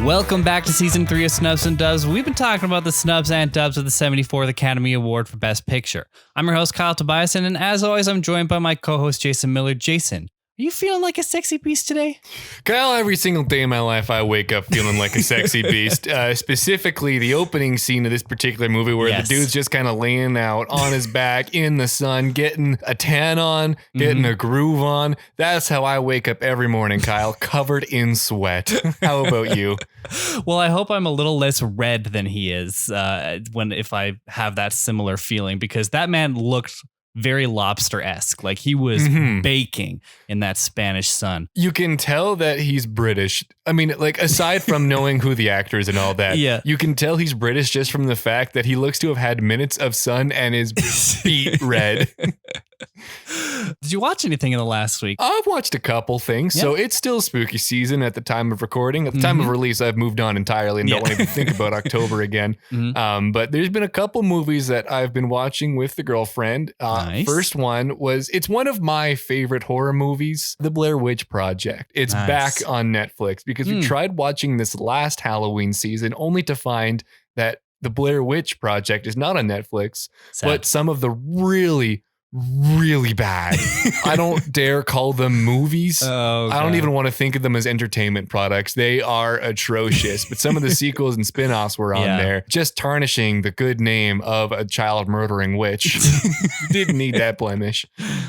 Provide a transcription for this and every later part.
Welcome back to season 3 of Snubs and Dubs. We've been talking about the snubs and dubs of the 74th Academy Award for Best Picture. I'm your host, Kyle Tobiasen, and as always, I'm joined by my co-host, Jason Miller. Jason, are you feeling like a sexy beast today? Kyle, every single day in my life, I wake up feeling like a sexy beast. Specifically, the opening scene of this particular movie where the dude's just kind of laying out on his back in the sun, getting a tan on, getting a groove on. That's how I wake up every morning, Kyle, covered in sweat. How about you? Well, I hope I'm a little less red than he is if I have that similar feeling, because that man looked very lobster-esque, like he was baking in that Spanish sun. You can tell that he's British. I mean, like, aside from knowing who the actor is and all that, you can tell he's British just from the fact that he looks to have had minutes of sun and is beet red. Did you watch anything in the last week? I've watched a couple things. So it's still spooky season at the time of recording. At the time of release, I've moved on entirely and don't want to even think about October again. But there's been a couple movies that I've been watching with the girlfriend. Nice. First one it's one of my favorite horror movies, The Blair Witch Project. It's back on Netflix because we tried watching this last Halloween season only to find that The Blair Witch Project is not on Netflix, but some of the really bad. I don't dare call them movies. I don't even want to think of them as entertainment products. They are atrocious. But some of the sequels and spin-offs were on there, just tarnishing the good name of a child murdering witch. Didn't need that blemish.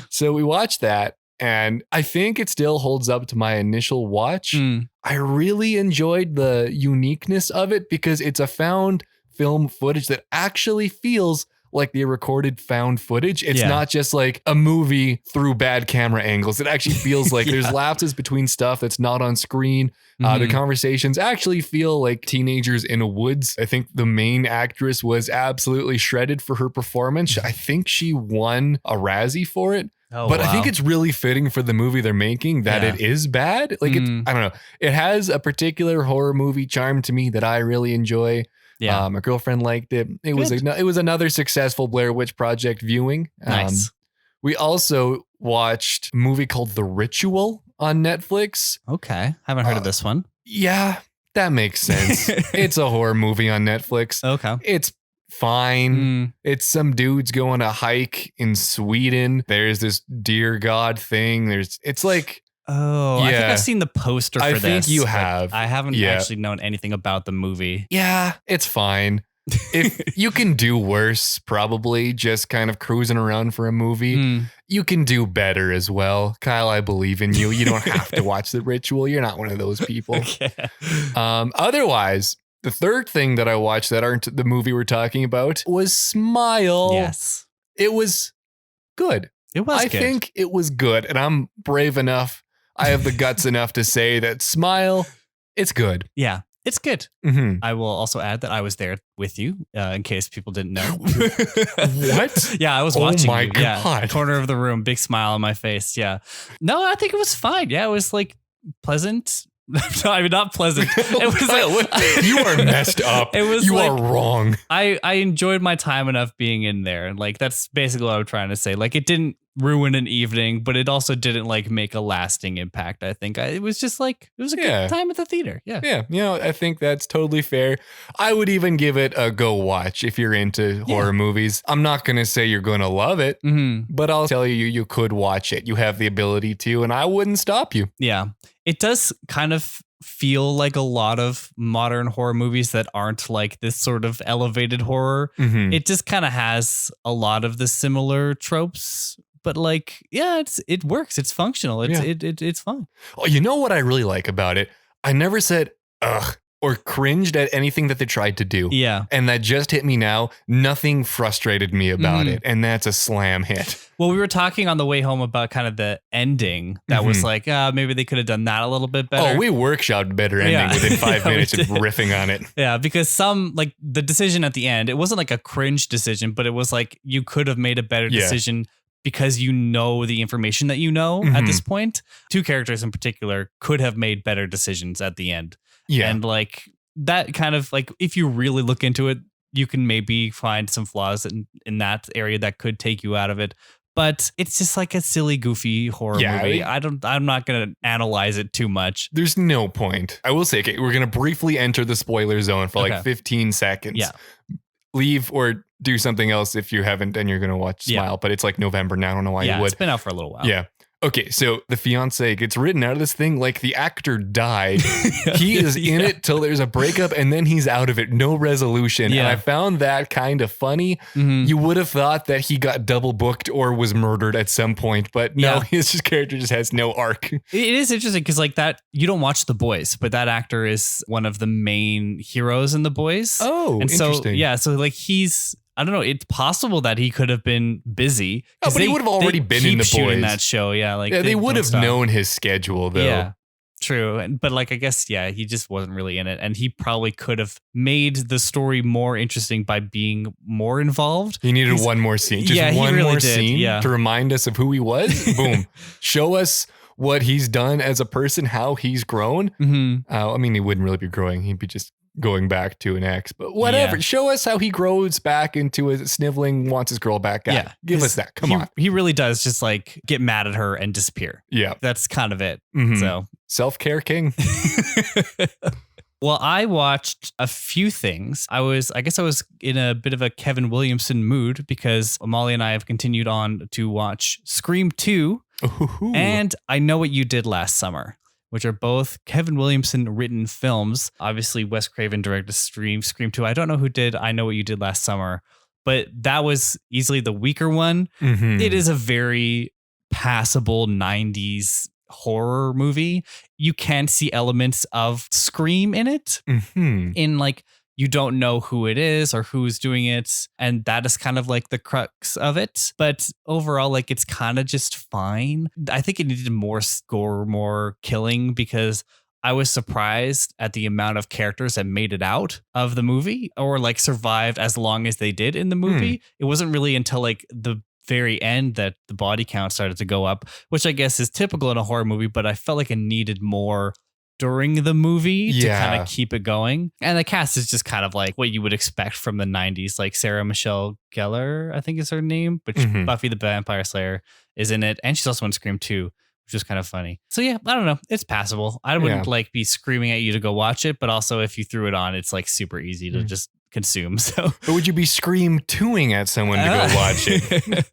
So we watched that, and I think it still holds up to my initial watch. I really enjoyed the uniqueness of it because it's a found film footage that actually feels like the recorded found footage. It's not just like a movie through bad camera angles. It actually feels like there's lapses between stuff that's not on screen. The conversations actually feel like teenagers in a woods. I think the main actress was absolutely shredded for her performance. I think she won a Razzie for it. But I think it's really fitting for the movie they're making that it is bad. Like, I don't know. It has a particular horror movie charm to me that I really enjoy. My girlfriend liked it. It was another successful Blair Witch Project viewing. Nice. We also watched a movie called The Ritual on Netflix. Okay. Haven't heard of this one. Yeah, that makes sense. It's a horror movie on Netflix. Okay. It's fine. It's some dudes go on a hike in Sweden. There's this deer god thing. It's like... Oh, I think I've seen the poster for this. I think you have. I haven't actually known anything about the movie. Yeah, it's fine. If you can do worse, probably just kind of cruising around for a movie. You can do better as well. Kyle, I believe in you. You don't have to watch The Ritual. You're not one of those people. Otherwise, the third thing that I watched that aren't the movie we're talking about was Smile. Yes. It was good. It was good. I think it was good, and I'm brave enough. I have the guts enough to say that Smile, it's good. Yeah, it's good. I will also add that I was there with you, in case people didn't know. What? Yeah, I was watching. Oh my God. Yeah, corner of the room, big smile on my face. Yeah. No, I think it was fine. Yeah, it was like pleasant. I mean, not pleasant. It was like, you are messed up. You are wrong. I enjoyed my time enough being in there. Like, that's basically what I'm trying to say. Like, it didn't ruin an evening, but it also didn't like make a lasting impact. I think it was just like, it was a good time at the theater. Yeah. I think that's totally fair. I would even give it a go watch if you're into horror movies. I'm not going to say you're going to love it, but I'll tell you could watch it. You have the ability to, and I wouldn't stop you. Yeah. It does kind of feel like a lot of modern horror movies that aren't like this sort of elevated horror. It just kind of has a lot of the similar tropes. But like, it works. It's functional. It's fun. Oh, you know what I really like about it? I never said ugh or cringed at anything that they tried to do. Yeah. And that just hit me now. Nothing frustrated me about it. And that's a slam hit. Well, we were talking on the way home about kind of the ending that was like, maybe they could have done that a little bit better. Oh, we workshopped better ending within 5 minutes of riffing on it. Yeah, because some, like the decision at the end, it wasn't like a cringe decision, but it was like you could have made a better decision because you know the information that you know at this point. Two characters in particular could have made better decisions at the end. Yeah. And like that kind of like, if you really look into it, you can maybe find some flaws in that area that could take you out of it. but it's just like a silly, goofy horror movie. I'm not going to analyze it too much. There's no point. I will say, okay, we're going to briefly enter the spoiler zone for like 15 seconds. Yeah. Leave or do something else if you haven't and you're going to watch Smile, but it's like November now. I don't know why you would. It's been out for a little while. Yeah. Okay, so the fiance gets written out of this thing like the actor died. He is in it till there's a breakup and then he's out of it. No resolution. Yeah. And I found that kind of funny. You would have thought that he got double booked or was murdered at some point, but no, his character just has no arc. It is interesting because like that, you don't watch The Boys, but that actor is one of the main heroes in The Boys. Oh, and interesting. So like I don't know. It's possible that he could have been busy. Oh, but he would have already been in The Boys. Shooting that show, they would have known his schedule, though. Yeah, true. But like, I guess, he just wasn't really in it, and he probably could have made the story more interesting by being more involved. He needed one more scene, just one more scene to remind us of who he was. Boom, show us what he's done as a person, how he's grown. I mean, he wouldn't really be growing; he'd be just going back to an ex, but whatever. Yeah. Show us how he grows back into a sniveling, wants his girl back guy. Yeah. Give us that. Come on. He really does just like get mad at her and disappear. Yeah. That's kind of it. So self-care king. Well, I watched a few things. I guess I was in a bit of a Kevin Williamson mood because Molly and I have continued on to watch Scream 2 and I Know What You Did Last Summer, which are both Kevin Williamson written films. Obviously, Wes Craven directed Scream 2. I don't know who did I Know What You Did Last Summer, but that was easily the weaker one. It is a very passable 90s horror movie. You can see elements of Scream in it. In like, you don't know who it is or who's doing it. And that is kind of like the crux of it. But overall, like it's kind of just fine. I think it needed more gore, more killing, because I was surprised at the amount of characters that made it out of the movie or like survived as long as they did in the movie. It wasn't really until like the very end that the body count started to go up, which I guess is typical in a horror movie, but I felt like it needed more during the movie to kind of keep it going. And the cast is just kind of like what you would expect from the 90s. Like Sarah Michelle Gellar, I think is her name, but Buffy the Vampire Slayer is in it. And she's also in Scream 2, which is kind of funny. So yeah, I don't know. It's passable. I wouldn't like be screaming at you to go watch it, but also if you threw it on, it's like super easy to just consume. So, but would you be Scream 2ing at someone to go watch it?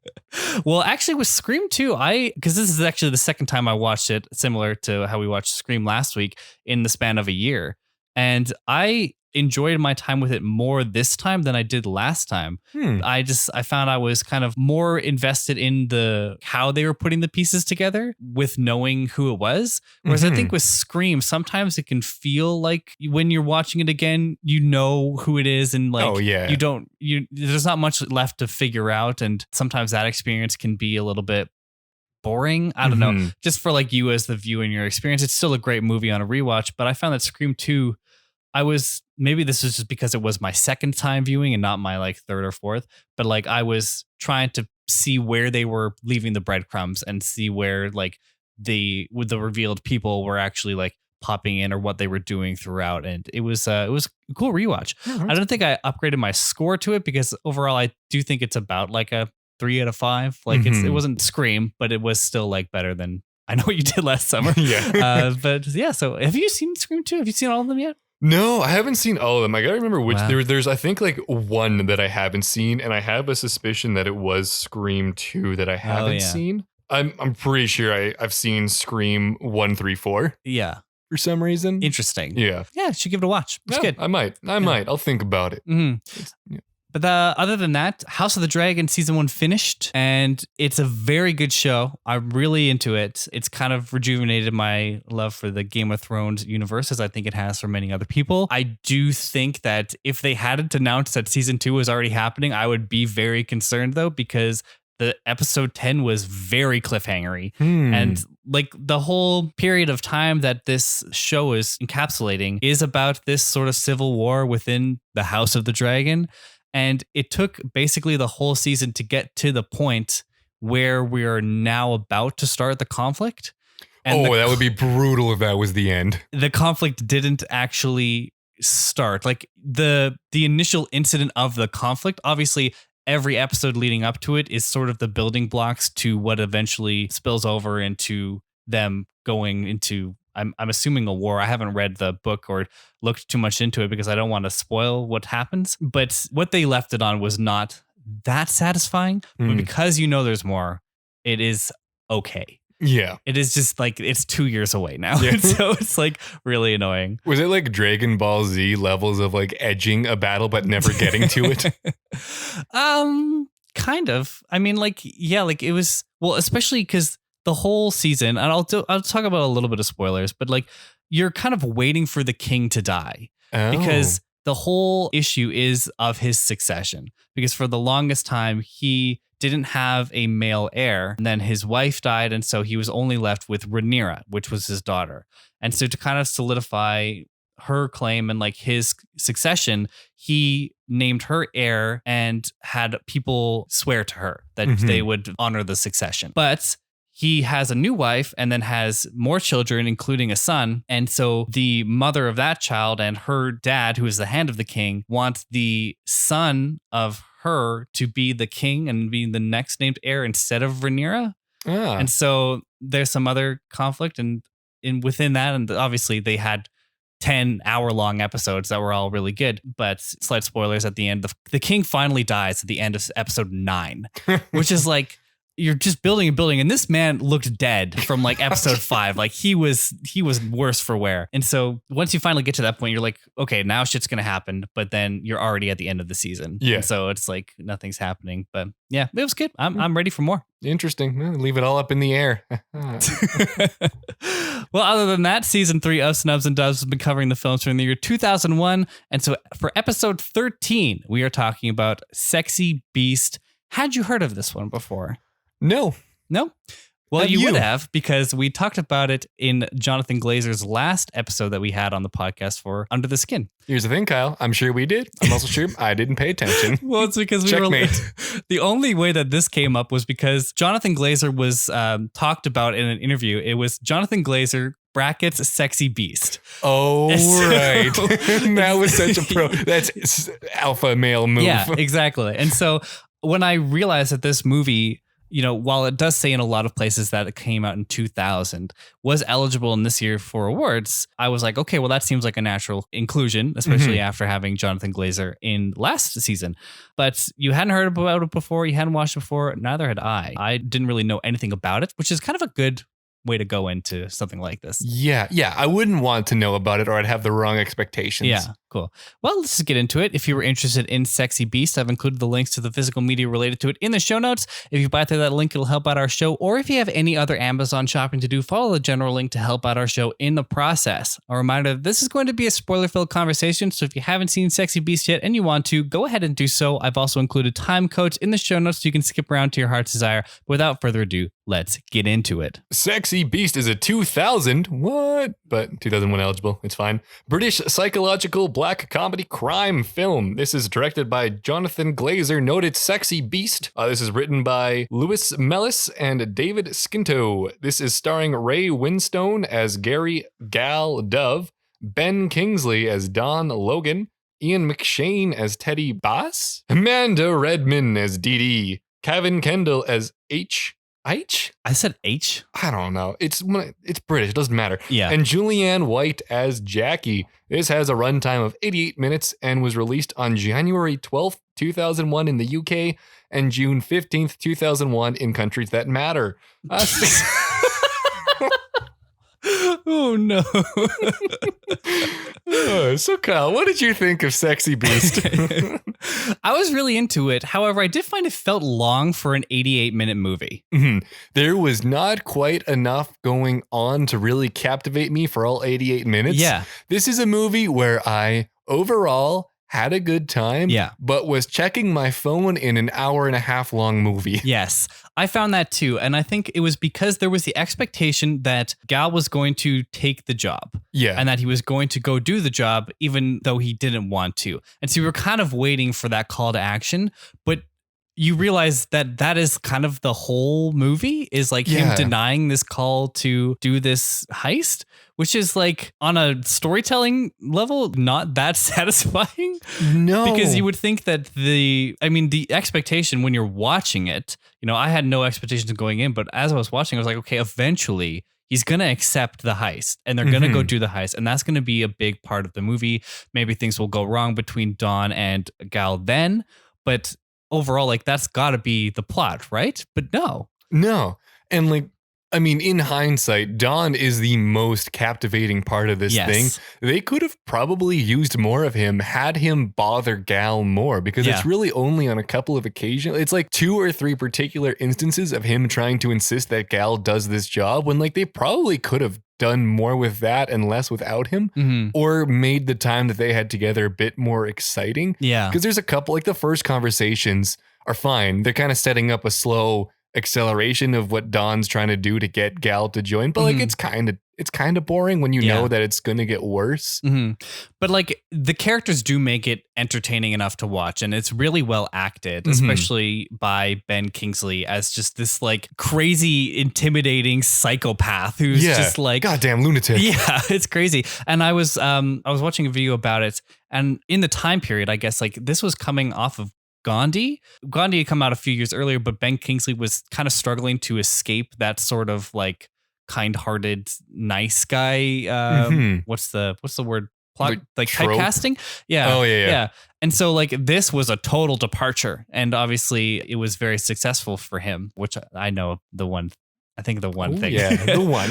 Well, actually with Scream 2, because this is actually the second time I watched it, similar to how we watched Scream last week, in the span of a year. And I enjoyed my time with it more this time than I did last time. I found I was kind of more invested in how they were putting the pieces together with knowing who it was. Whereas I think with Scream, sometimes it can feel like when you're watching it again, you know who it is, and like there's not much left to figure out. And sometimes that experience can be a little bit boring. I don't know. Just for like you as the viewer in your experience, it's still a great movie on a rewatch. But I found that Scream 2, maybe this is just because it was my second time viewing and not my like third or fourth, but like I was trying to see where they were leaving the breadcrumbs and see where like the revealed people were actually like popping in or what they were doing throughout. And it was a cool rewatch. I don't think I upgraded my score to it because overall I do think it's about like a 3 out of 5. Like it wasn't Scream, but it was still like better than I Know What You Did Last Summer. But yeah, so have you seen Scream 2? Have you seen all of them yet? No, I haven't seen all of them. I gotta remember which. There's I think like one that I haven't seen, and I have a suspicion that it was Scream 2 that I haven't seen. I'm pretty sure I've seen Scream 1, 3, 4. Yeah. For some reason. Interesting. Yeah. Yeah, should give it a watch. It's good. I might. I'll think about it. But other than that, House of the Dragon season 1 finished, and it's a very good show. I'm really into it. It's kind of rejuvenated my love for the Game of Thrones universe, as I think it has for many other people. I do think that if they hadn't announced that season 2 was already happening, I would be very concerned though, because the episode 10 was very cliffhangery. And like the whole period of time that this show is encapsulating is about this sort of civil war within the House of the Dragon. And it took basically the whole season to get to the point where we are now about to start the conflict. And that would be brutal if that was the end. The conflict didn't actually start. Like the initial incident of the conflict, obviously every episode leading up to it is sort of the building blocks to what eventually spills over into them going into, I'm assuming, a war. I haven't read the book or looked too much into it because I don't want to spoil what happens. But what they left it on was not that satisfying. But because there's more, it is okay. Yeah. It is just like it's 2 years away now. Yeah. So it's like really annoying. Was it like Dragon Ball Z levels of like edging a battle but never getting to it? Kind of. I mean, like, yeah, like it was, well, especially because the whole season, and I'll talk about a little bit of spoilers, but like you're kind of waiting for the king to die because the whole issue is of his succession, because for the longest time he didn't have a male heir, and then his wife died, and so he was only left with Rhaenyra, which was his daughter. And so to kind of solidify her claim and like his succession, he named her heir and had people swear to her that they would honor the succession. But he has a new wife and then has more children, including a son. And so the mother of that child and her dad, who is the hand of the king, want the son of her to be the king and be the next named heir instead of Rhaenyra. And so there's some other conflict and within that. And obviously they had 10-hour-long episodes that were all really good, but slight spoilers at the end. The king finally dies at the end of episode 9, which is like, you're just building and building, and this man looked dead from like episode 5. Like he was worse for wear. And so once you finally get to that point, you're like, okay, now shit's gonna happen. But then you're already at the end of the season. Yeah. And so it's like nothing's happening. But yeah, it was good. I'm ready for more. Interesting. Well, leave it all up in the air. Well, other than that, season 3 of Snubs and Dubs has been covering the films from the year 2001. And so for episode 13, we are talking about Sexy Beast. Had you heard of this one before? No. Well, you would have, because we talked about it in Jonathan Glazer's last episode that we had on the podcast for Under the Skin. Here's the thing, Kyle. I'm sure we did. I'm also sure I didn't pay attention. Well, it's because the only way that this came up was because Jonathan Glazer was talked about in an interview. It was Jonathan Glazer brackets Sexy Beast. Oh, right. That was such a that's alpha male move. Yeah, exactly. And so when I realized that this movie, while it does say in a lot of places that it came out in 2000, was eligible in this year for awards, I was like, okay, well, that seems like a natural inclusion, especially after having Jonathan Glazer in last season. But you hadn't heard about it before. You hadn't watched it before. Neither had I. I didn't really know anything about it, which is kind of a good way to go into something like this. Yeah. I wouldn't want to know about it or I'd have the wrong expectations. Yeah, cool. Well, let's just get into it. If you were interested in Sexy Beast, I've included the links to the physical media related to it in the show notes. If you buy through that link, it'll help out our show. Or if you have any other Amazon shopping to do, follow the general link to help out our show in the process. A reminder, this is going to be a spoiler-filled conversation, so if you haven't seen Sexy Beast yet and you want to, go ahead and do so. I've also included time codes in the show notes so you can skip around to your heart's desire. But without further ado, let's get into it. Sexy Beast is a 2000, but 2001 eligible, it's fine, British psychological black comedy crime film. This is directed by Jonathan Glazer, noted Sexy Beast. This is written by Lewis Mellis and David Skinto. This is starring Ray Winstone as Gary Gal Dove, Ben Kingsley as Don Logan, Ian McShane as Teddy Bass, Amanda Redman as Dee Dee, Kevin Kendall as H. I said H. I don't know. It's British. It doesn't matter. Yeah. And Julianne White as Jackie. This has a runtime of 88 minutes and was released on January 12th, 2001 in the UK and June 15th, 2001 in countries that matter. Oh, no. So, Kyle, what did you think of Sexy Beast? I was really into it. However, I did find it felt long for an 88-minute movie. There was not quite enough going on to really captivate me for all 88 minutes. Yeah. This is a movie where I overall had a good time, but was checking my phone in an hour and a half long movie. Yes, I found that too. And I think it was because there was the expectation that Gal was going to take the job. Yeah. And that he was going to go do the job, even though he didn't want to. And so we were kind of waiting for that call to action. But you realize that is kind of the whole movie is like him denying this call to do this heist, which is like on a storytelling level, not that satisfying. No. Because you would think that the expectation when you're watching it, I had no expectations going in, but as I was watching, I was like, okay, eventually he's going to accept the heist and they're going to go do the heist. And that's going to be a big part of the movie. Maybe things will go wrong between Don and Gal then, but overall, like that's got to be the plot, right? But no. And like, I mean, in hindsight, Don is the most captivating part of this thing. They could have probably used more of him, had him bother Gal more, because it's really only on a couple of occasions. It's like 2 or 3 particular instances of him trying to insist that Gal does this job when like they probably could have done more with that and less without him, or made the time that they had together a bit more exciting. Yeah. Because there's a couple, like the first conversations are fine. They're kind of setting up a slow acceleration of what Don's trying to do to get Gal to join, but like it's kind of boring when you know that it's going to get worse. But like the characters do make it entertaining enough to watch, and it's really well acted, especially by Ben Kingsley as just this like crazy, intimidating psychopath who's just like goddamn lunatic. Yeah, it's crazy. And I was watching a video about it, and in the time period, I guess like this was coming off of Gandhi. Gandhi had come out a few years earlier, but Ben Kingsley was kind of struggling to escape that sort of like kind-hearted, nice guy. What's the word? Plot, like typecasting? Yeah. Oh, yeah. And so like this was a total departure, and obviously it was very successful for him, which I know the one thing. Yeah, the one.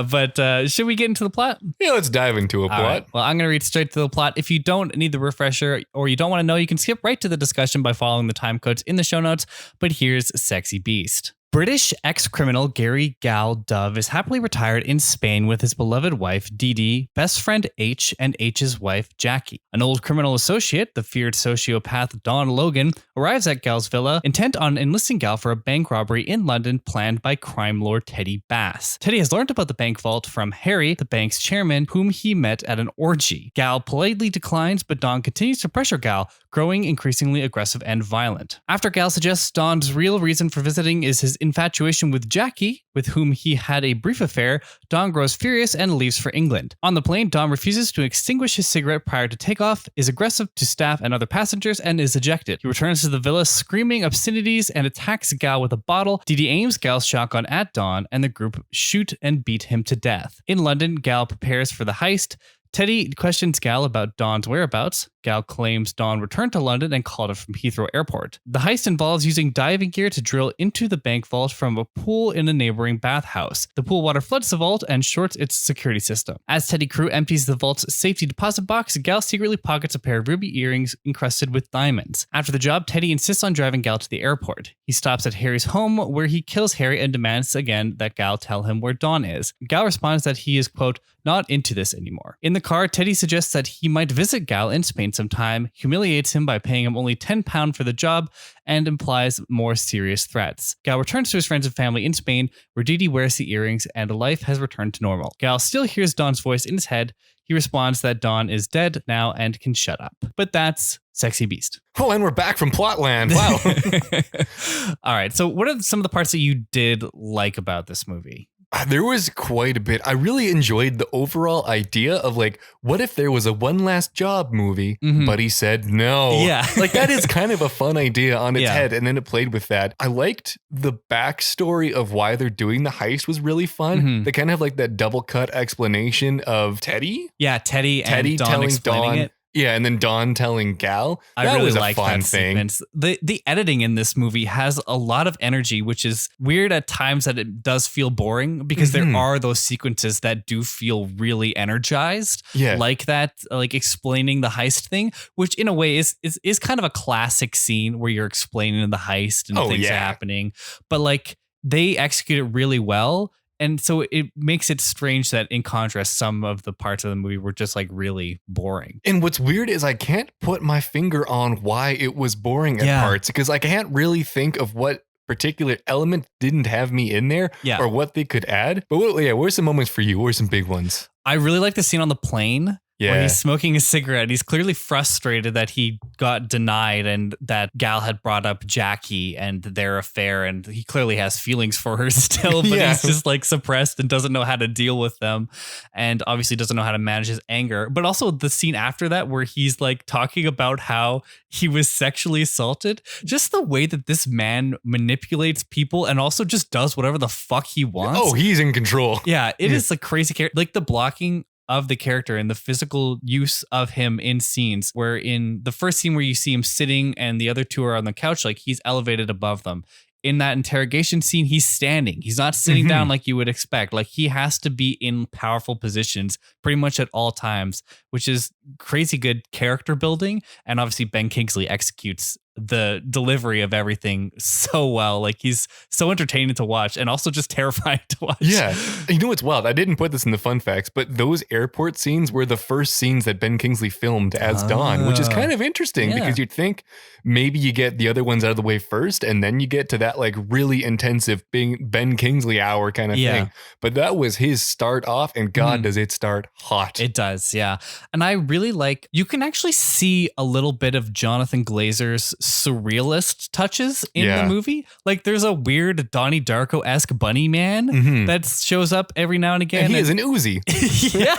But should we get into the plot? Yeah, let's dive into a plot. Right. Well, I'm going to read straight to the plot. If you don't need the refresher or you don't want to know, you can skip right to the discussion by following the time codes in the show notes. But here's Sexy Beast. British ex-criminal Gary Gal Dove is happily retired in Spain with his beloved wife, Dee Dee, best friend H, and H's wife, Jackie. An old criminal associate, the feared sociopath Don Logan, arrives at Gal's villa, intent on enlisting Gal for a bank robbery in London planned by crime lord Teddy Bass. Teddy has learned about the bank vault from Harry, the bank's chairman, whom he met at an orgy. Gal politely declines, but Don continues to pressure Gal, growing increasingly aggressive and violent. After Gal suggests Don's real reason for visiting is his infatuation with Jackie, with whom he had a brief affair, Don grows furious and leaves for England. On the plane, Don refuses to extinguish his cigarette prior to takeoff, is aggressive to staff and other passengers, and is ejected. He returns to the villa screaming obscenities and attacks Gal with a bottle. Dee Dee aims Gal's shotgun at Don, and the group shoot and beat him to death. In London, Gal prepares for the heist. Teddy questions Gal about Don's whereabouts. Gal claims Don returned to London and called it from Heathrow Airport. The heist involves using diving gear to drill into the bank vault from a pool in a neighboring bathhouse. The pool water floods the vault and shorts its security system. As Teddy crew empties the vault's safety deposit box, Gal secretly pockets a pair of ruby earrings encrusted with diamonds. After the job, Teddy insists on driving Gal to the airport. He stops at Harry's home, where he kills Harry and demands again that Gal tell him where Don is. Gal responds that he is, quote, not into this anymore. In the car, Teddy suggests that he might visit Gal in Spain sometime, humiliates him by paying him only £10 for the job, and implies more serious threats. Gal returns to his friends and family in Spain, where Dee Dee wears the earrings and life has returned to normal. Gal still hears Don's voice in his head. He responds that Don is dead now and can shut up. But that's Sexy Beast. Oh, and we're back from Plotland. Wow. All right. So what are some of the parts that you did like about this movie? There was quite a bit. I really enjoyed the overall idea of like, what if there was a One Last Job movie, but he said no. Yeah. Like that is kind of a fun idea on its head. And then it played with that. I liked the backstory of why they're doing the heist was really fun. They kind of have like that double cut explanation of Teddy. Yeah, Teddy and Don telling explaining it. Yeah, and then Don telling Gal. I that really was a like fun that thing. Sequence. The editing in this movie has a lot of energy, which is weird at times that it does feel boring because there are those sequences that do feel really energized. Yeah. Like that, like explaining the heist thing, which in a way is kind of a classic scene where you're explaining the heist and things are happening. But like they execute it really well. And so it makes it strange that in contrast, some of the parts of the movie were just like really boring. And what's weird is I can't put my finger on why it was boring at parts because I can't really think of what particular element didn't have me in there or what they could add. But what are some moments for you? What are some big ones? I really like the scene on the plane. where he's smoking a cigarette. He's clearly frustrated that he got denied and that Gal had brought up Jackie and their affair. And he clearly has feelings for her still, but he's just like suppressed and doesn't know how to deal with them. And obviously doesn't know how to manage his anger. But also the scene after that where he's like talking about how he was sexually assaulted. Just the way that this man manipulates people and also just does whatever the fuck he wants. Oh, he's in control. Yeah, it is a crazy character. Like the blocking of the character and the physical use of him in scenes, where in the first scene where you see him sitting and the other two are on the couch, like he's elevated above them. In that interrogation scene, he's standing. He's not sitting down like you would expect. Like he has to be in powerful positions pretty much at all times, which is crazy good character building. And obviously Ben Kingsley executes the delivery of everything so well. Like he's so entertaining to watch and also just terrifying to watch. Yeah. You know what's wild? I didn't put this in the fun facts, but those airport scenes were the first scenes that Ben Kingsley filmed as Don, which is kind of interesting because you'd think maybe you get the other ones out of the way first and then you get to that like really intensive Ben Kingsley hour kind of thing. But that was his start off, and God, does it start hot. It does, yeah. And I really like, you can actually see a little bit of Jonathan Glazer's surrealist touches in the movie. Like there's a weird Donnie Darko-esque bunny man that shows up every now and again. And he is an Uzi. Yeah.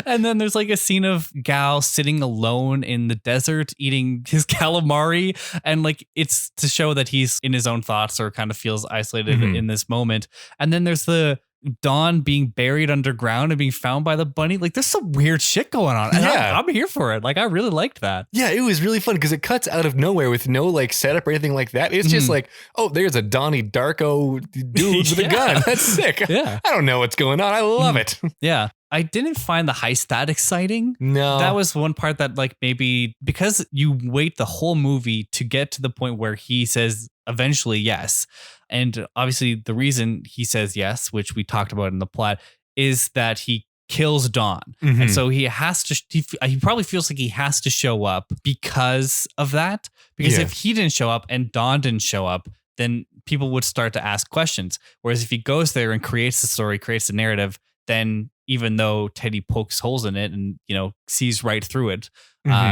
And then there's like a scene of Gal sitting alone in the desert eating his calamari. And like it's to show that he's in his own thoughts or kind of feels isolated in this moment. And then there's the Don being buried underground and being found by the bunny. Like there's some weird shit going on. And I'm here for it. Like I really liked that. Yeah, it was really fun because it cuts out of nowhere with no like setup or anything like that. It's just like, oh, there's a Donnie Darko dude with a gun. That's sick. Yeah. I don't know what's going on. I love it. Yeah. I didn't find the heist that exciting. No. That was one part that like maybe because you wait the whole movie to get to the point where he says eventually yes. And obviously the reason he says yes, which we talked about in the plot, is that he kills Don. And so he has to, he probably feels like he has to show up because of that. Because if he didn't show up and Don didn't show up, then people would start to ask questions. Whereas if he goes there and creates the story, creates the narrative, then even though Teddy pokes holes in it and, you know, sees right through it,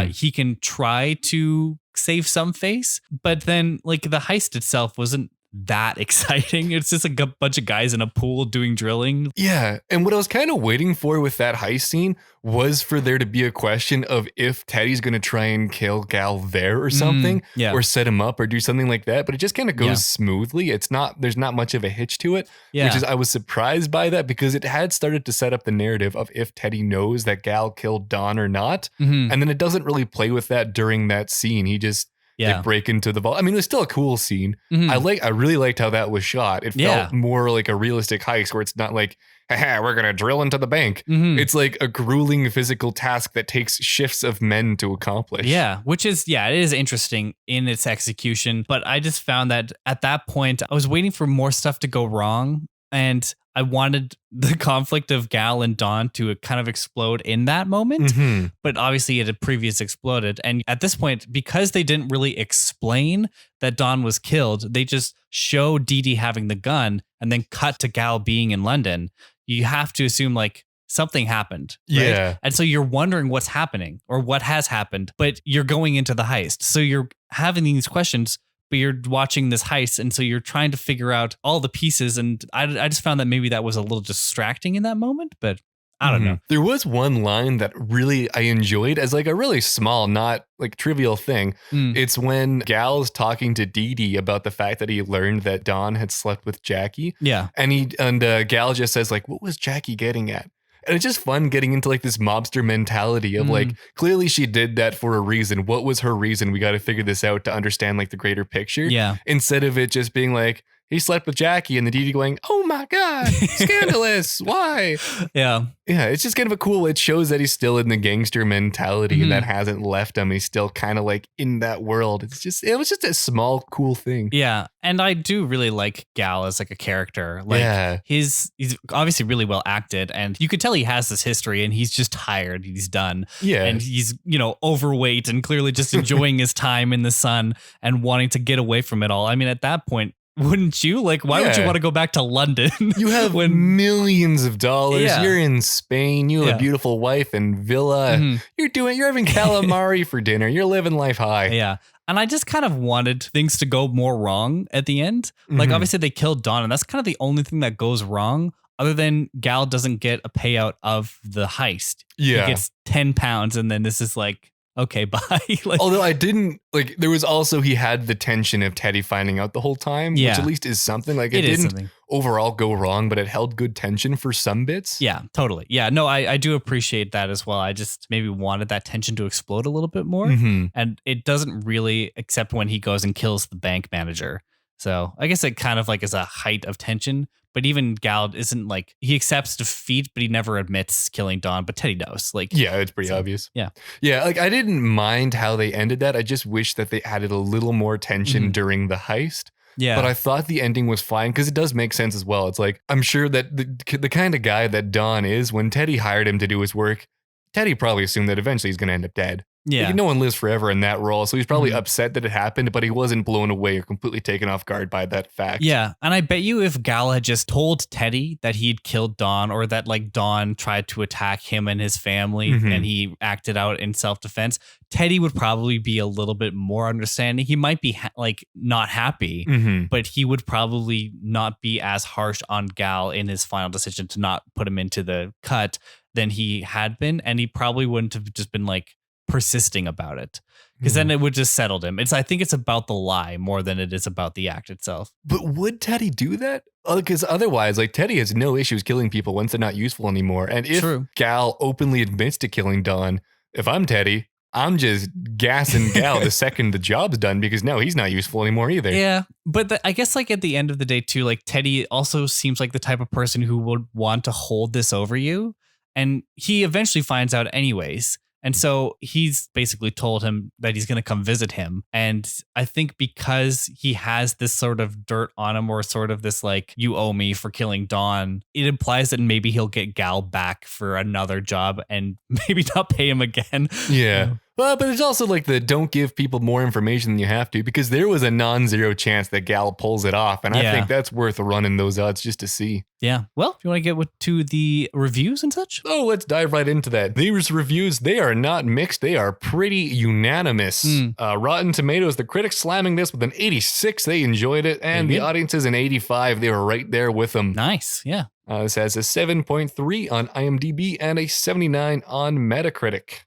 he can try to save some face. But then like the heist itself wasn't that exciting. It's just like a bunch of guys in a pool doing drilling. Yeah. And what I was kind of waiting for with that heist scene was for there to be a question of if Teddy's going to try and kill Gal there or something, or set him up or do something like that. But it just kind of goes smoothly. It's not, there's not much of a hitch to it, which is, I was surprised by that because it had started to set up the narrative of if Teddy knows that Gal killed Don or not. And then it doesn't really play with that during that scene. He just, they break into the vault. I mean, it was still a cool scene. I really liked how that was shot. It felt more like a realistic heist where it's not like, haha, we're going to drill into the bank. It's like a grueling physical task that takes shifts of men to accomplish. Yeah, which is, it is interesting in its execution. But I just found that at that point, I was waiting for more stuff to go wrong. And I wanted the conflict of Gal and Don to kind of explode in that moment. But obviously it had previously exploded. And at this point, because they didn't really explain that Don was killed, they just show Dee Dee having the gun and then cut to Gal being in London. You have to assume like something happened. Right? Yeah. And so you're wondering what's happening or what has happened, but you're going into the heist. So you're having these questions, but you're watching this heist. And so you're trying to figure out all the pieces. And I just found that maybe that was a little distracting in that moment, but I don't know. There was one line that really I enjoyed as like a really small, not like trivial thing. It's when Gal's talking to Dee Dee about the fact that he learned that Don had slept with Jackie. Yeah. And Gal just says like, what was Jackie getting at? And it's just fun getting into like this mobster mentality of like, clearly she did that for a reason. What was her reason? We got to figure this out to understand like the greater picture. Yeah. Instead of it just being like, he slept with Jackie and the Dee Dee going, oh my God, scandalous. Why? Yeah. Yeah. It's just kind of a cool, it shows that he's still in the gangster mentality and that hasn't left him. He's still kind of like in that world. It was just a small, cool thing. Yeah. And I do really like Gal as like a character. Like he's obviously really well acted and you could tell he has this history and he's just tired. He's done. Yeah. And he's, you know, overweight and clearly just enjoying his time in the sun and wanting to get away from it all. I mean, at that point, Wouldn't you? Like, why would you want to go back to London? You have millions of dollars. Yeah. You're in Spain. You have a beautiful wife and villa. You're having calamari for dinner. You're living life high. Yeah. And I just kind of wanted things to go more wrong at the end. Like, obviously they killed Don, and that's kind of the only thing that goes wrong, other than Gal doesn't get a payout of the heist. Yeah. He gets £10, and then this is like, okay, bye. Like, although I didn't like, there was also, he had the tension of Teddy finding out the whole time, which at least is something. Like, it didn't overall go wrong, but it held good tension for some bits. Yeah, totally. Yeah, no, I do appreciate that as well. I just maybe wanted that tension to explode a little bit more. And it doesn't really, except when he goes and kills the bank manager. So I guess it kind of like is a height of tension. But even Gal isn't like, he accepts defeat, but he never admits killing Don. But Teddy knows. Like, yeah, it's pretty obvious. Yeah. Yeah. Like, I didn't mind how they ended that. I just wish that they added a little more tension during the heist. Yeah. But I thought the ending was fine because it does make sense as well. It's like, I'm sure that the kind of guy that Don is, when Teddy hired him to do his work, Teddy probably assumed that eventually he's going to end up dead. Yeah. Like, no one lives forever in that role. So he's probably upset that it happened, but he wasn't blown away or completely taken off guard by that fact. Yeah. And I bet you if Gal had just told Teddy that he'd killed Don, or that like Don tried to attack him and his family and he acted out in self-defense, Teddy would probably be a little bit more understanding. He might be like not happy, but he would probably not be as harsh on Gal in his final decision to not put him into the cut than he had been. And he probably wouldn't have just been like persisting about it, because then it would just settled him. I think it's about the lie more than it is about the act itself. But would Teddy do that? Because otherwise, like, Teddy has no issues killing people once they're not useful anymore. And if Gal openly admits to killing Don, if I'm Teddy, I'm just gassing Gal the second the job's done, because no, he's not useful anymore either. Yeah, but I guess like at the end of the day too, like Teddy also seems like the type of person who would want to hold this over you, and he eventually finds out anyways. And so he's basically told him that he's going to come visit him. And I think because he has this sort of dirt on him, or sort of this like, you owe me for killing Don, it implies that maybe he'll get Gal back for another job and maybe not pay him again. Yeah. Well, but it's also like the don't give people more information than you have to, because there was a non-zero chance that Gal pulls it off. And I think that's worth running those odds just to see. Yeah. Well, if you want to get to the reviews and such. Oh, let's dive right into that. These reviews, they are not mixed. They are pretty unanimous. Rotten Tomatoes, the critics slamming this with an 86. They enjoyed it. And the audience is an 85. They were right there with them. Nice. Yeah. This has a 7.3 on IMDb and a 79 on Metacritic.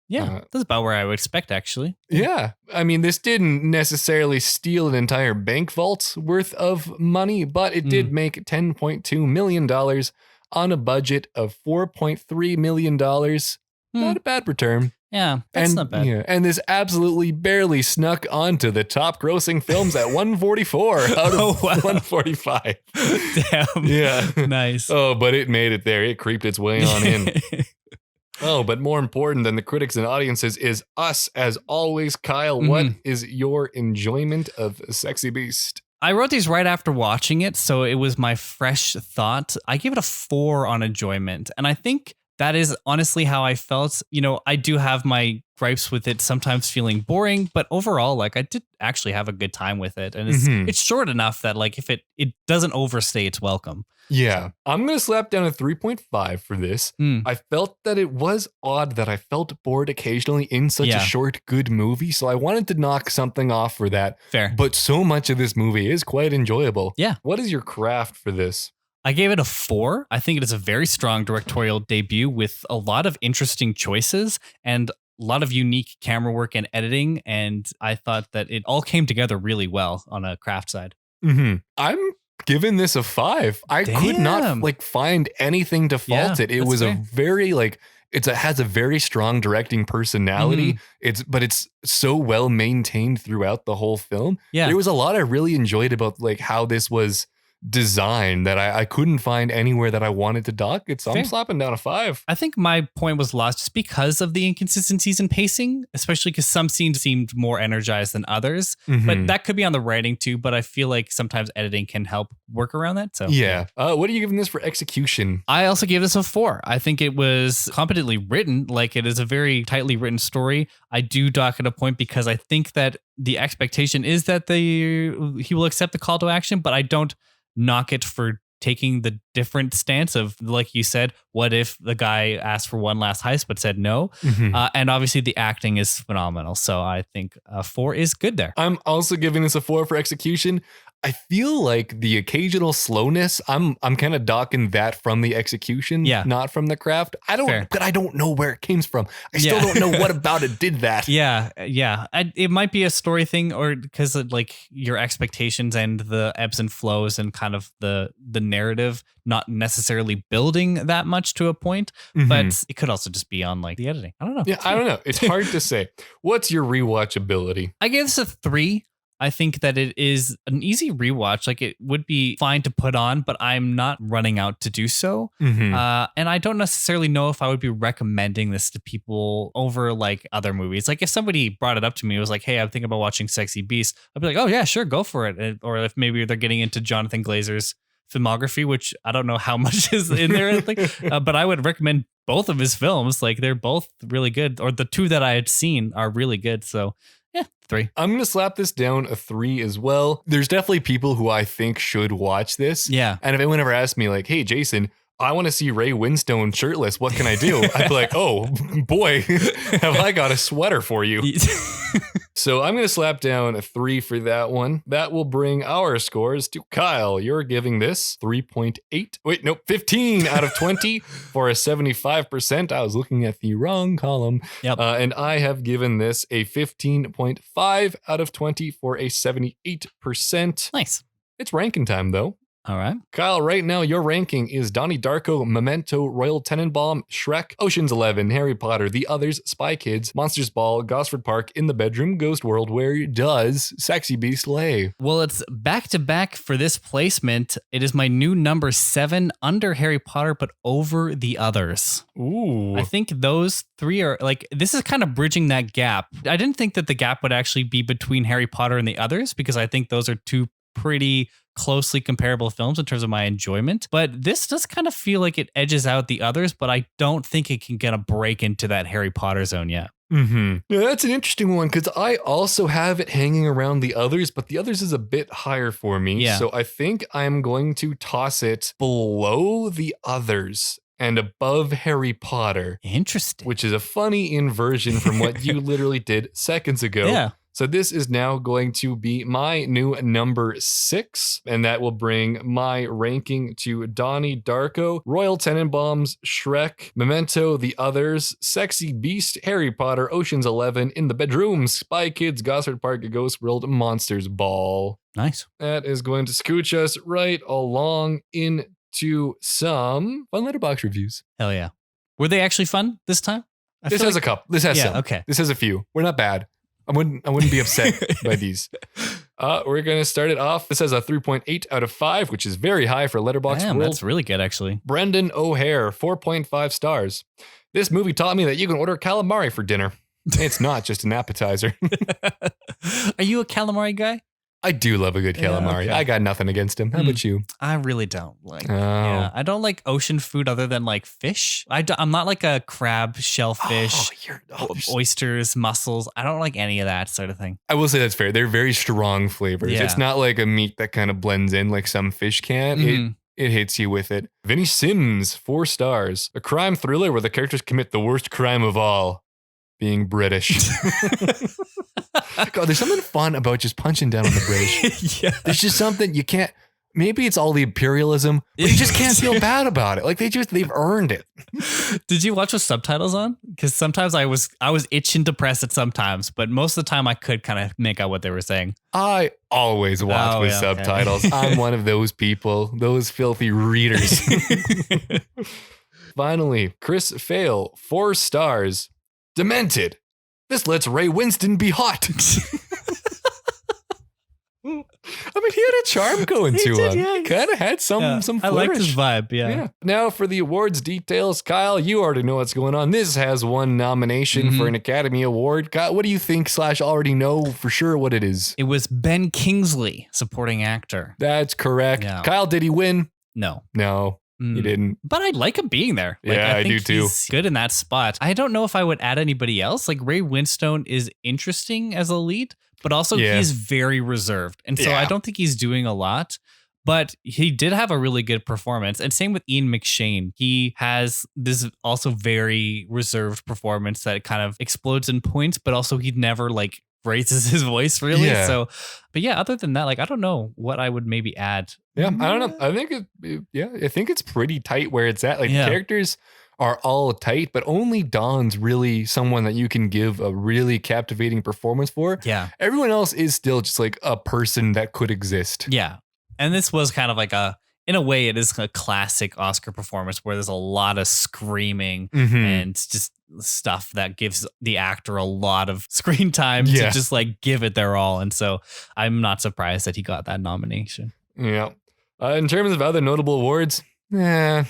Yeah, that's about where I would expect, actually. Yeah. I mean, this didn't necessarily steal an entire bank vault's worth of money, but it did make $10.2 million on a budget of $4.3 million. Not a bad return. Yeah, that's not bad. Yeah, and this absolutely barely snuck onto the top grossing films at 144 out of 145. Damn. Yeah. Nice. Oh, but it made it there. It creeped its way on in. Oh, but more important than the critics and audiences is us, as always. Kyle, what is your enjoyment of Sexy Beast? I wrote these right after watching it, so it was my fresh thought. I gave it a 4 on enjoyment, and I think that is honestly how I felt. You know, I do have my gripes with it sometimes feeling boring, but overall, like, I did actually have a good time with it, and it's short enough that like if it doesn't overstay its welcome. Yeah, I'm going to slap down a 3.5 for this. I felt that it was odd that I felt bored occasionally in such a short, good movie. So I wanted to knock something off for that. Fair. But so much of this movie is quite enjoyable. Yeah. What is your craft for this? I gave it a 4. I think it is a very strong directorial debut with a lot of interesting choices and a lot of unique camera work and editing. And I thought that it all came together really well on a craft side. I'm giving this a 5. I could not like find anything to fault it. It was fair. A very like it has a very strong directing personality. But it's so well maintained throughout the whole film. Yeah, there was a lot I really enjoyed about like how this was design that I couldn't find anywhere that I wanted to dock it. So I'm slapping down a 5. I think my point was lost just because of the inconsistencies in pacing, especially because some scenes seemed more energized than others. But that could be on the writing too. But I feel like sometimes editing can help work around that. So yeah. What are you giving this for execution? I also gave this a 4. I think it was competently written. Like, it is a very tightly written story. I do dock it a point because I think that the expectation is that he will accept the call to action, but I don't knock it for taking the different stance of, like you said, what if the guy asked for one last heist but said no? And obviously the acting is phenomenal. So I think 4 is good there. I'm also giving this a 4 for execution. I feel like the occasional slowness, I'm kind of docking that from the execution, not from the craft. But I don't know where it came from. I still don't know what about it did that. It might be a story thing, or because like your expectations and the ebbs and flows and kind of the narrative not necessarily building that much to a point, but it could also just be on like the editing. I don't know. I don't know. It's hard to say. What's your rewatchability? I gave this a 3. I think that it is an easy rewatch. Like it would be fine to put on, but I'm not running out to do so. And I don't necessarily know if I would be recommending this to people over like other movies. Like if somebody brought it up to me, it was like, hey, I'm thinking about watching Sexy Beast. I'd be like, oh yeah, sure, go for it. Or if maybe they're getting into Jonathan Glazer's filmography, which I don't know how much is in there, but I would recommend both of his films. Like they're both really good, or the 2 that I had seen are really good. So yeah, 3. I'm going to slap this down a 3 as well. There's definitely people who I think should watch this. Yeah. And if anyone ever asked me like, hey, Jason, I want to see Ray Winstone shirtless. What can I do? I'd be like, oh boy, have I got a sweater for you. So I'm going to slap down a 3 for that one. That will bring our scores to Kyle. You're giving this 3.8. Wait, nope, 15 out of 20 for a 75%. I was looking at the wrong column. Yep. And I have given this a 15.5 out of 20 for a 78%. Nice. It's ranking time, though. All right. Kyle, right now your ranking is Donnie Darko, Memento, Royal Tenenbaum, Shrek, Ocean's 11, Harry Potter, The Others, Spy Kids, Monsters Ball, Gosford Park, In the Bedroom, Ghost World. Where does Sexy Beast lay? Well, it's back to back for this placement. It is my new number 7 under Harry Potter, but over The Others. Ooh. I think those 3 are like, this is kind of bridging that gap. I didn't think that the gap would actually be between Harry Potter and The Others, because I think those are 2 pretty closely comparable films in terms of my enjoyment, but this does kind of feel like it edges out The Others, but I don't think it can get a break into that Harry Potter zone yet. Yeah, that's an interesting one, because I also have it hanging around The Others, but The Others is a bit higher for me. So I think I'm going to toss it below The Others and above Harry Potter. Interesting. Which is a funny inversion from what you literally did seconds ago. Yeah. So this is now going to be my new number 6, and that will bring my ranking to Donnie Darko, Royal Tenenbaums, Shrek, Memento, The Others, Sexy Beast, Harry Potter, Ocean's 11, In the Bedroom, Spy Kids, Gosford Park, Ghost World, Monsters Ball. Nice. That is going to scooch us right along into some fun Letterboxd reviews. Hell yeah. Were they actually fun this time? This has a couple. This has some. Okay. This has a few. We're not bad. I wouldn't be upset by these. We're going to start it off. This has a 3.8 out of 5, which is very high for Letterboxd. Damn, that's really good, actually. Brendan O'Hare, 4.5 stars. This movie taught me that you can order calamari for dinner. It's not just an appetizer. Are you a calamari guy? I do love a good calamari. Okay. I got nothing against him. How about you? I really don't like. Yeah, I don't like ocean food other than like fish. I'm not like a crab, shellfish, oysters, mussels. I don't like any of that sort of thing. I will say that's fair. They're very strong flavors. Yeah. It's not like a meat that kind of blends in like some fish can. It hits you with it. Vinny Sims, 4 stars. A crime thriller where the characters commit the worst crime of all, being British. God, there's something fun about just punching down on the British. There's just something you can't. Maybe it's all the imperialism, but you just can't feel bad about it. Like they've earned it. Did you watch with subtitles on? Because sometimes I was itching to press it sometimes, but most of the time I could kind of make out what they were saying. I always watch with subtitles. Okay. I'm one of those people, those filthy readers. Finally, Chris Fail, 4 stars. Demented. This lets Ray Winstone be hot. I mean, he had a charm going to him. Yeah. Kind of had some flourish. I liked his vibe, yeah. Now for the awards details. Kyle, you already know what's going on. This has one nomination for an Academy Award. Kyle, what do you think / already know for sure what it is? It was Ben Kingsley, supporting actor. That's correct. Yeah. Kyle, did he win? No. He didn't. But I like him being there. Like, yeah, I do too. He's good in that spot. I don't know if I would add anybody else. Like Ray Winstone is interesting as a lead, but also he's very reserved. And so I don't think he's doing a lot. But he did have a really good performance. And same with Ian McShane. He has this also very reserved performance that kind of explodes in points, but also he never like raises his voice really. Yeah. So, but yeah, other than that, like, I don't know what I would maybe add. Yeah, I don't know. I think I think it's pretty tight where it's at. Like the characters are all tight, but only Don's really someone that you can give a really captivating performance for. Yeah. Everyone else is still just like a person that could exist. Yeah. And this was kind of like in a way, it is a classic Oscar performance where there's a lot of screaming and just stuff that gives the actor a lot of screen time to just like give it their all. And so I'm not surprised that he got that nomination. Yeah. In terms of other notable awards, Ben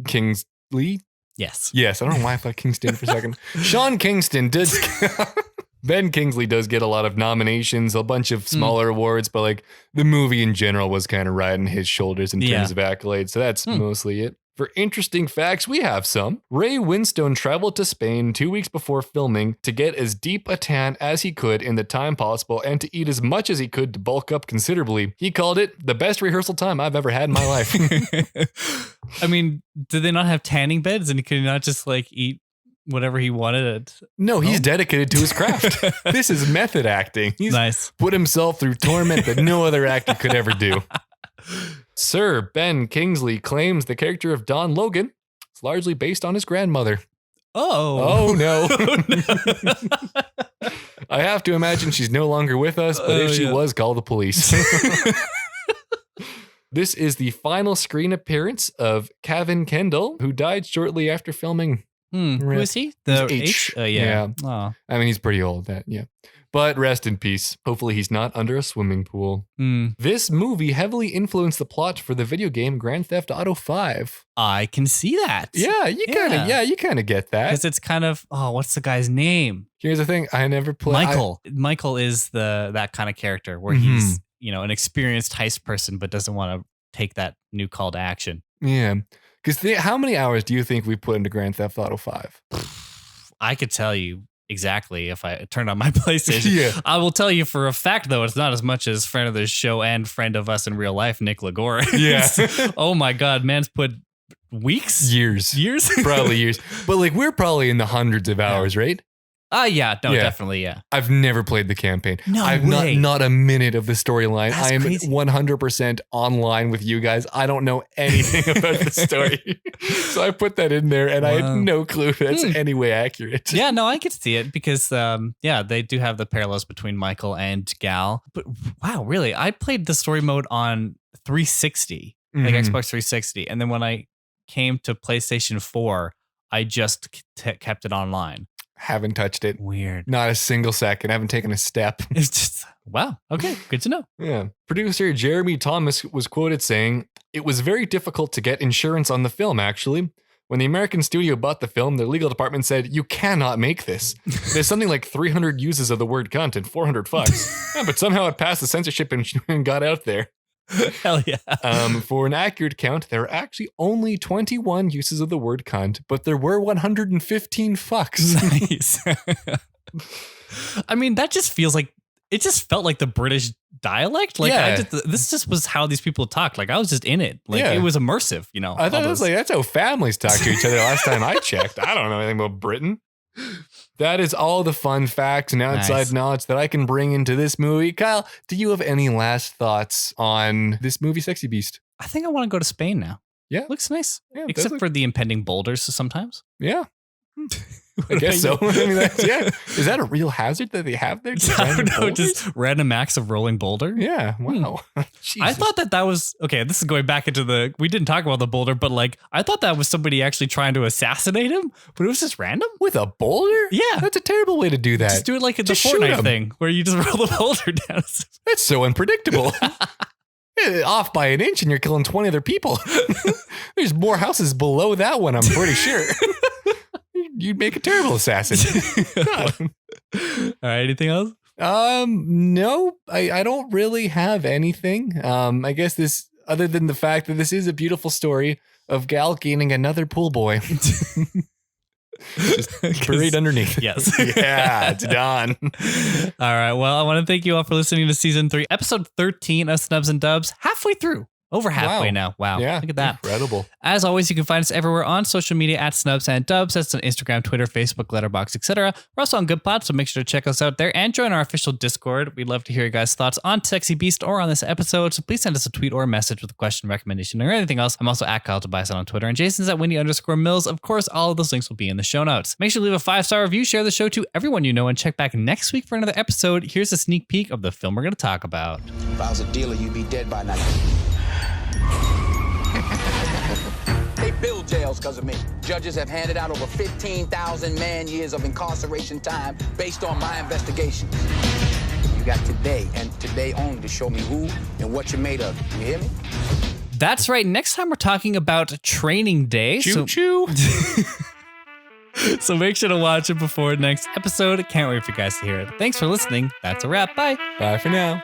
Kingsley. Yes. Yes. I don't know why I thought Kingston for a second. Sean Kingston did. Ben Kingsley does get a lot of nominations, a bunch of smaller awards, but like the movie in general was kind of riding his shoulders in terms of accolades. So that's mostly it. For interesting facts, we have some. Ray Winstone traveled to Spain 2 weeks before filming to get as deep a tan as he could in the time possible and to eat as much as he could to bulk up considerably. He called it the best rehearsal time I've ever had in my life. I mean, did they not have tanning beds and he could not just like eat whatever he wanted? No, he's dedicated to his craft. This is method acting. He's put himself through torment that no other actor could ever do. Sir Ben Kingsley claims the character of Don Logan is largely based on his grandmother. Oh no. I have to imagine she's no longer with us, but if she was, call the police. This is the final screen appearance of Cavan Kendall, who died shortly after filming. Who is he? The H. Yeah. Oh. I mean, he's pretty old. But rest in peace. Hopefully he's not under a swimming pool. This movie heavily influenced the plot for the video game Grand Theft Auto 5. I can see that. Yeah, you kind of get that. Because it's kind of, what's the guy's name? Here's the thing. I never played. Michael. Michael is that kind of character where he's, an experienced heist person, but doesn't want to take that new call to action. Yeah. Because how many hours do you think we put into Grand Theft Auto 5? I could tell you exactly if I turned on my PlayStation. I will tell you for a fact, though, it's not as much as friend of the show and friend of us in real life, Nick Lagore. Yeah. Oh my God, man's put weeks? Years. Probably years. But like we're probably in the hundreds of hours, right? Definitely, yeah. I've never played the campaign. No I've way. not a minute of the storyline. I am crazy. 100% online with you guys. I don't know anything about the story. So I put that in there and I had no clue if that's any way accurate. Yeah, no, I could see it because, they do have the parallels between Michael and Gal. But wow, really? I played the story mode on 360, like Xbox 360. And then when I came to PlayStation 4, I just kept it online. Haven't touched it. Weird. Not a single second. Haven't taken a step. It's just, wow. Okay. Good to know. Yeah. Producer Jeremy Thomas was quoted saying, "It was very difficult to get insurance on the film, actually. When the American studio bought the film, their legal department said, you cannot make this. There's something like 300 uses of the word cunt and 400 fucks. Yeah, but somehow it passed the censorship and got out there." Hell yeah. For an accurate count, there are actually only 21 uses of the word cunt, but there were 115 fucks. Nice. I mean, that just feels like, it just felt like the British dialect. Like, this just was how these people talked. Like, I was just in it. Like, it was immersive, I thought it was like, that's how families talk to each other last time I checked. I don't know anything about Britain. That is all the fun facts and outside knowledge that I can bring into this movie. Kyle, do you have any last thoughts on this movie, Sexy Beast? I think I want to go to Spain now. Yeah. Looks nice. Yeah, except for the impending boulders sometimes. Yeah. I guess so. I mean, is that a real hazard that they have there? I don't know, just random acts of rolling boulder. Yeah. Wow. I thought that was, okay, this is going back into we didn't talk about the boulder, but like, I thought that was somebody actually trying to assassinate him, but it was just random. With a boulder? Yeah. That's a terrible way to do that. Just do it like the Fortnite thing where you just roll the boulder down. That's so unpredictable. Off by an inch and you're killing 20 other people. There's more houses below that one, I'm pretty sure. You'd make a terrible assassin. All right. Anything else? No, I don't really have anything. I guess this, other than the fact that this is a beautiful story of Gal gaining another pool boy. Just buried underneath. Yes. Yeah, it's Don. All right. Well, I want to thank you all for listening to season 3, episode 13 of Snubs and Dubs. Halfway through. Over halfway now. Wow. Yeah, look at that. Incredible. As always, you can find us everywhere on social media at Snubs and Dubs. That's on Instagram, Twitter, Facebook, Letterboxd, etc. We're also on Goodpod, so make sure to check us out there and join our official Discord. We'd love to hear your guys' thoughts on Sexy Beast or on this episode, so please send us a tweet or a message with a question, recommendation, or anything else. I'm also at Kyle Tobias on Twitter, and Jason's at Windy_Mills. Of course, all of those links will be in the show notes. Make sure to leave a 5-star review, share the show to everyone you know, and check back next week for another episode. Here's a sneak peek of the film we're going to talk about. If I was a dealer, you'd be dead by now. They build jails because of me. Judges have handed out over 15,000 man-years of incarceration time based on my investigations. You got today and today only to show me who and what you're made of. You hear me? That's right. Next time we're talking about Training Day. Choo-choo. So make sure to watch it before next episode. Can't wait for you guys to hear it. Thanks for listening. That's a wrap. Bye. Bye for now.